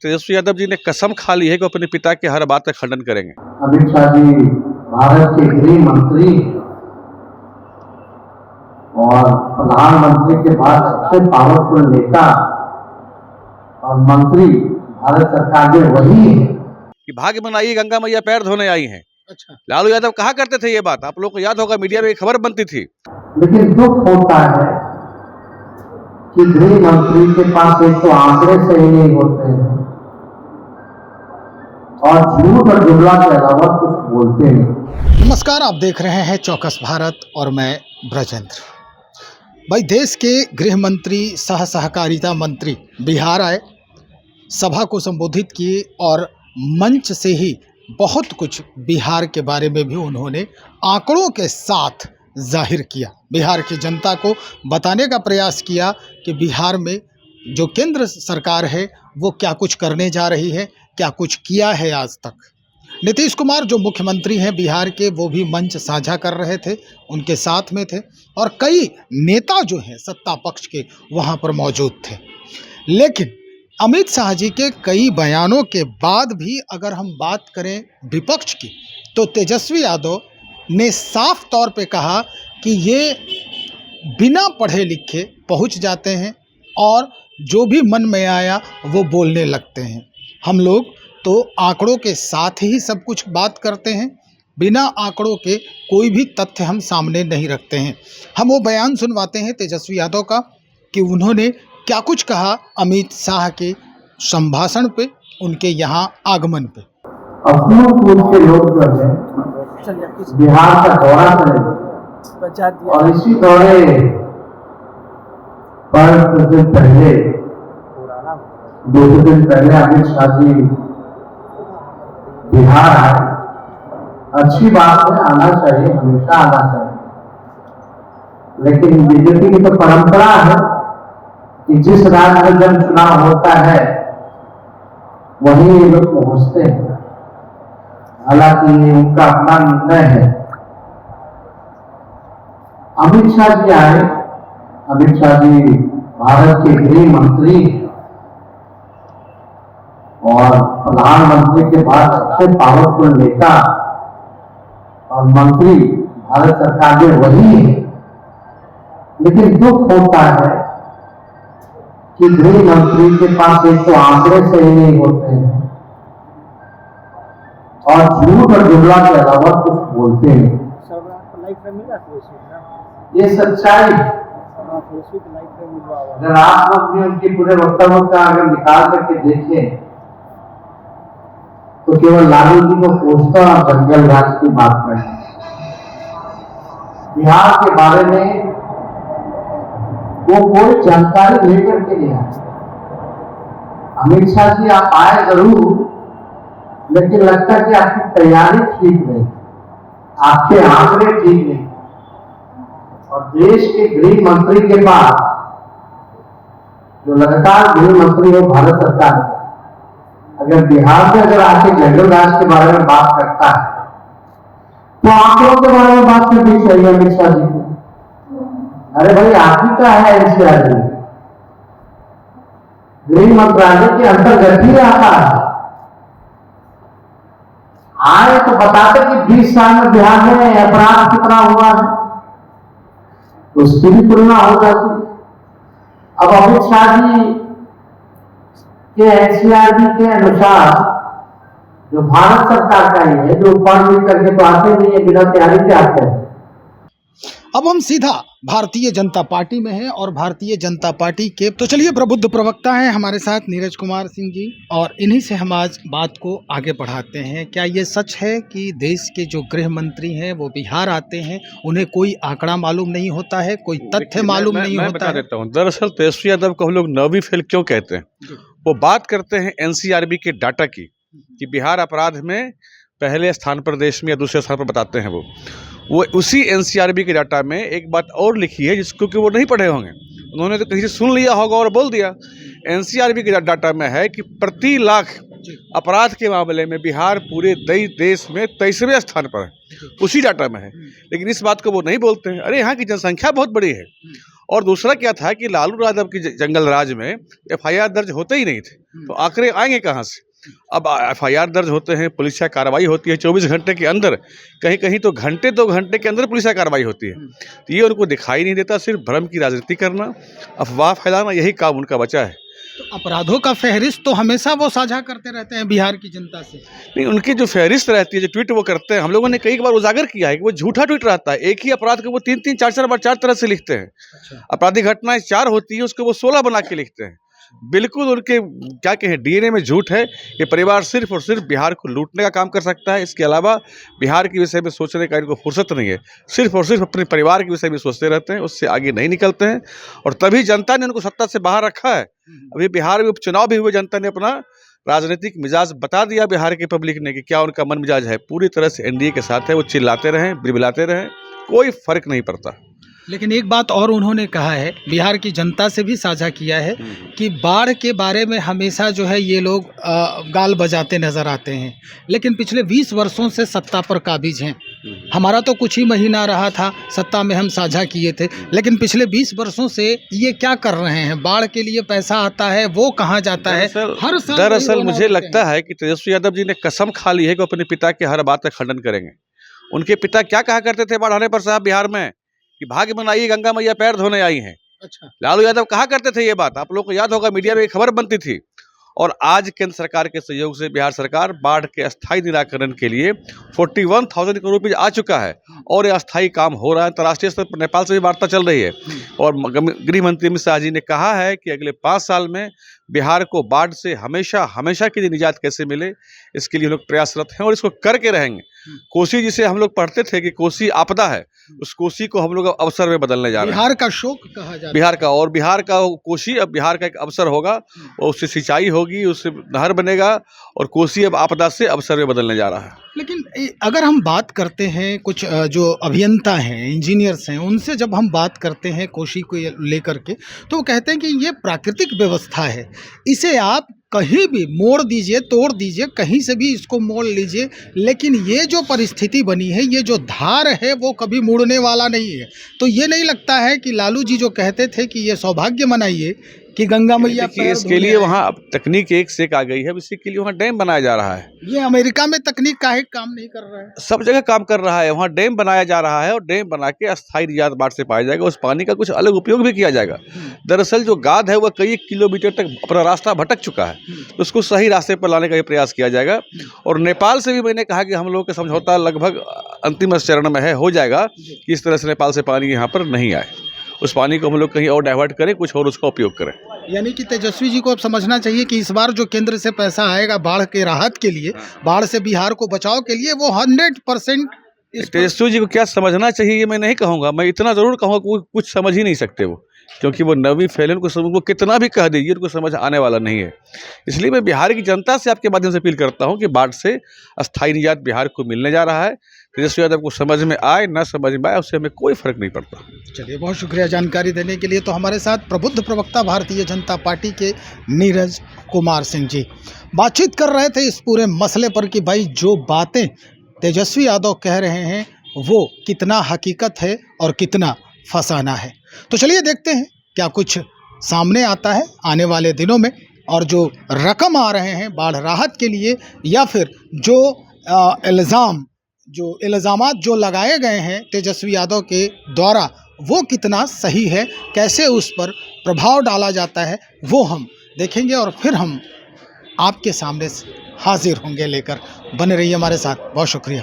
तेजस्वी यादव जी ने कसम खा ली है कि अपने पिता के हर बात का खंडन करेंगे। अमित शाह जी भारत के गृह मंत्री और प्रधानमंत्री के बाद सबसे पावरफुल नेता और मंत्री भारत सरकार में वही है कि भाग्य बनाई गंगा मैया पैर धोने आई हैं। अच्छा, लालू यादव कहा करते थे ये बात, आप लोग को याद होगा, मीडिया में एक खबर बनती थी। लेकिन दुख होता है कि गृह मंत्री के पास एक तो आंकड़े सही नहीं होते हैं और झूठ और जुमला के अलावा कुछ बोलते नहीं। नमस्कार, आप देख रहे हैं चौकस भारत और मैं ब्रजेंद्र। भाई, देश के गृह मंत्री सह सहकारिता मंत्री बिहार आए, सभा को संबोधित किए और मंच से ही बहुत कुछ बिहार के बारे में भी उन्होंने आंकड़ों के साथ जाहिर किया। बिहार की जनता को बताने का प्रयास किया कि बिहार में जो केंद्र सरकार है वो क्या कुछ करने जा रही है, क्या कुछ किया है आज तक। नीतीश कुमार जो मुख्यमंत्री हैं बिहार के, वो भी मंच साझा कर रहे थे, उनके साथ में थे और कई नेता जो हैं सत्ता पक्ष के वहाँ पर मौजूद थे। लेकिन अमित शाह जी के कई बयानों के बाद भी अगर हम बात करें विपक्ष की, तो तेजस्वी यादव ने साफ तौर पे कहा कि ये बिना पढ़े लिखे पहुंच जाते हैं और जो भी मन में आया वो बोलने लगते हैं। हम लोग तो आंकड़ों के साथ ही सब कुछ बात करते हैं, बिना आंकड़ों के कोई भी तथ्य हम सामने नहीं रखते हैं। हम वो बयान सुनवाते हैं तेजस्वी यादव का कि उन्होंने क्या कुछ कहा अमित शाह के संभाषण पे, उनके यहाँ आगमन पे। अफजलपुर के लोग जो है बिहार का दौरा करेंगे और इसी दौरे पर कुछ दिन पहले, 2 दिन पहले अमित शाह जी बिहार आए। अच्छी बात है, आना चाहिए, हमेशा आना चाहिए। लेकिन बीजेपी की तो परंपरा है कि जिस राज्य में जब चुनाव होता है वहीं ये लोग पहुंचते हैं। हालांकि ये उनका अपना निर्णय है। अमित शाह जी आए। अमित शाह जी भारत के गृह मंत्री और प्रधानमंत्री के बाद सबसे पावरफुल नेता और मंत्री भारत सरकार में वही है। लेकिन दुख होता है कि गृह मंत्री के पास एक तो आंकड़े सही नहीं होते हैं और झूठ और जुमला के अलावा कुछ बोलते नहीं। ये सच्चाई। अगर आप लोग भी उनके पूरे वक्तव्य का अगर निकाल करके देखें तो केवल लालू जी को कोसता और जंगल राज की बात नहीं। बिहार के बारे में वो कोई जानकारी लेकर के नहीं आए। अमित शाह जी आप आए जरूर, लेकिन लगता है कि आपकी तैयारी ठीक नहीं, आपके आंकड़े ठीक नहीं। और देश के गृह मंत्री के पास जो लगातार गृह मंत्री हो भारत सरकार, अगर बिहार में अगर आके जंगल राज के बारे में बात करता है तो आंकड़ों के बारे में बात करनी चाहिए अमित शाह जी को। अरे भाई, आप ही का है एनसीआर, गृह मंत्रालय के अंतर्गत ही आता है। आए तो बताते कि 20 साल में बिहार में अपराध कितना हुआ है, तो उसकी भी तुलना हो जाती। अब अमित शाह जी के एनसीआरबी के अनुसार जो भारत सरकार का ही है, जो पढ़ लिख करके तो आते नहीं है, बिना तैयारी के आते हैं। अब हम सीधा भारतीय जनता पार्टी में हैं और भारतीय जनता पार्टी के तो चलिए प्रबुद्ध प्रवक्ता हैं हमारे साथ नीरज कुमार सिंह जी, और इन्हीं से हम आज बात को आगे बढ़ाते हैं। क्या ये सच है कि देश के जो गृह मंत्री हैं वो बिहार आते हैं, उन्हें कोई आंकड़ा मालूम नहीं होता है, कोई तथ्य मालूम नहीं होता है? बता देता हूँ। दरअसल तेजस्वी यादव को हम लोग 9वीं फेल क्यों कहते हैं? वो बात करते हैं एनसीआरबी के डाटा की कि बिहार अपराध में पहले स्थान पर देश में या दूसरे स्थान पर बताते हैं। वो उसी एनसीआरबी के डाटा में एक बात और लिखी है जिसको कि वो नहीं पढ़े होंगे, उन्होंने तो कहीं से सुन लिया होगा और बोल दिया। एनसीआरबी के डाटा में है कि प्रति लाख अपराध के मामले में बिहार पूरे देश में 23वें स्थान पर है, उसी डाटा में है। लेकिन इस बात को वो नहीं बोलते हैं। अरे यहाँ की जनसंख्या बहुत बड़ी है। और दूसरा क्या था कि लालू यादव की जंगल राज में FIR दर्ज होते ही नहीं थे, तो आंकड़े आएंगे कहाँ से? अब FIR दर्ज होते हैं, पुलिस कार्रवाई होती है 24 घंटे के अंदर, कहीं कहीं तो घंटे 2 घंटे के अंदर पुलिस कार्रवाई होती है। तो ये उनको दिखाई नहीं देता, सिर्फ भ्रम की राजनीति करना, अफवाह फैलाना, यही काम उनका बचा है। तो अपराधों का फहरिस्त तो हमेशा वो साझा करते रहते हैं बिहार की जनता से। नहीं, उनकी जो फहरिस्त रहती है, जो ट्वीट वो करते हैं, हम लोगों ने कई बार उजागर किया है कि वो झूठा ट्वीट रहता है। एक ही अपराध को वो 3-3, 4-4 बार 4 तरह से लिखते हैं। आपराधिक घटनाएं 4 होती है, उसको वो 16 बना के लिखते हैं। बिल्कुल उनके क्या कहें, DNA में झूठ है। ये परिवार सिर्फ और सिर्फ बिहार को लूटने का काम कर सकता है। इसके अलावा बिहार के विषय में सोचने का इनको फुर्सत नहीं है। सिर्फ और सिर्फ अपने परिवार के विषय में सोचते रहते हैं, उससे आगे नहीं निकलते हैं। और तभी जनता ने उनको सत्ता से बाहर रखा है। अभी बिहार में उपचुनाव भी हुए, जनता ने अपना राजनीतिक मिजाज बता दिया बिहार के पब्लिक ने कि क्या उनका मन मिजाज है। पूरी तरह से NDA के साथ है। वो चिल्लाते रहें, बिलबिलाते रहें, कोई फर्क नहीं पड़ता। लेकिन एक बात और उन्होंने कहा है, बिहार की जनता से भी साझा किया है कि बाढ़ के बारे में हमेशा जो है ये लोग गाल बजाते नजर आते हैं, लेकिन पिछले 20 वर्षों से सत्ता पर काबिज हैं। हमारा तो कुछ ही महीना रहा था सत्ता में, हम साझा किए थे, लेकिन पिछले 20 वर्षों से ये क्या कर रहे हैं? बाढ़ के लिए पैसा आता है, वो कहाँ जाता है? हर साल दरअसल मुझे लगता है कि तेजस्वी यादव जी ने कसम खा ली है कि अपने पिता के हर बात का खंडन करेंगे। उनके पिता क्या कहा करते थे बाढ़ आने पर साहब बिहार में, कि भाग्य बनाइए गंगा मैया पैर धोने आई हैं। अच्छा, लालू यादव कहा करते थे ये बात, आप लोगों को याद होगा, मीडिया में एक खबर बनती थी। और आज केंद्र सरकार के सहयोग से बिहार सरकार बाढ़ के अस्थायी निराकरण के लिए 41,000 करोड़ रुपये आ चुका है और ये अस्थायी काम हो रहा है। अंतर्राष्ट्रीय स्तर पर नेपाल से भी वार्ता चल रही है। और गृह मंत्री अमित शाह जी ने कहा है कि अगले 5 साल में बिहार को बाढ़ से हमेशा के लिए निजात कैसे मिले, इसके लिए हम लोग प्रयासरत हैं और इसको करके रहेंगे। कोसी जिसे हम लोग पढ़ते थे कि कोसी आपदा है, उस कोसी को हम लोग अवसर में बदलने जा रहे हैं। बिहार का शोक कहा जाता है। बिहार का कोसी अब बिहार का एक अवसर होगा, और उससे सिंचाई होगी, उससे नहर बनेगा, और कोसी अब आपदा से अवसर में बदलने जा रहा है। लेकिन अगर हम बात करते हैं कुछ जो अभियंता हैं, इंजीनियर्स हैं, उनसे जब हम बात करते हैं कोसी को लेकर के, तो वो कहते हैं कि ये प्राकृतिक व्यवस्था है, इसे आप कहीं भी मोड़ दीजिए, तोड़ दीजिए, कहीं से भी इसको मोड़ लीजिए, लेकिन ये जो परिस्थिति बनी है, ये जो धार है, वो कभी मुड़ने वाला नहीं है। तो ये नहीं लगता है कि लालू जी जो कहते थे कि ये सौभाग्य मनाइए कि गंगा मैया पैर इसके लिए वहाँ अब तकनीक एक से एक आ गई है। अब इसी के लिए वहाँ डैम बनाया जा रहा है। ये अमेरिका में तकनीक काहे काम नहीं कर रहा है? सब जगह काम कर रहा है। वहाँ डैम बनाया जा रहा है और डैम बना के अस्थायी निजात बाढ़ से पाया जाएगा। उस पानी का कुछ अलग उपयोग भी किया जाएगा। दरअसल जो गाद है वह कई किलोमीटर तक अपना रास्ता भटक चुका है, उसको सही रास्ते पर लाने का भी प्रयास किया जाएगा। और नेपाल से भी मैंने कहा कि हम लोगों का समझौता लगभग अंतिम चरण में है, हो जाएगा कि इस तरह से नेपाल से पानी यहाँ पर नहीं आए। उस पानी को हम लोग कहीं और डाइवर्ट करें, कुछ और उसका उपयोग करें। यानी कि तेजस्वी जी को अब समझना चाहिए कि इस बार जो केंद्र से पैसा आएगा बाढ़ के राहत के लिए, बाढ़ से बिहार को बचाव के लिए, वो 100% तेजस्वी जी को क्या समझना चाहिए ये मैं नहीं कहूँगा। मैं इतना ज़रूर कहूँगा कि वो कुछ समझ ही नहीं सकते वो, क्योंकि वो 9वीं फेल, उनको कितना भी कह दीजिए उनको समझ आने वाला नहीं है। इसलिए मैं बिहार की जनता से आपके माध्यम से अपील करता हूँ कि बाढ़ से अस्थायी निजात बिहार को मिलने जा रहा है। तेजस्वी यादव को समझ में आए ना समझ में आए, उससे हमें कोई फर्क नहीं पड़ता। चलिए, बहुत शुक्रिया जानकारी देने के लिए। तो हमारे साथ प्रबुद्ध प्रवक्ता भारतीय जनता पार्टी के नीरज कुमार सिंह जी बातचीत कर रहे थे इस पूरे मसले पर कि भाई जो बातें तेजस्वी यादव कह रहे हैं वो कितना हकीकत है और कितना फसाना है। तो चलिए देखते हैं क्या कुछ सामने आता है आने वाले दिनों में, और जो रकम आ रहे हैं बाढ़ राहत के लिए, या फिर जो इल्ज़ामात जो लगाए गए हैं तेजस्वी यादव के द्वारा, वो कितना सही है, कैसे उस पर प्रभाव डाला जाता है, वो हम देखेंगे और फिर हम आपके सामने हाजिर होंगे लेकर। बने रहिए हमारे साथ। बहुत शुक्रिया।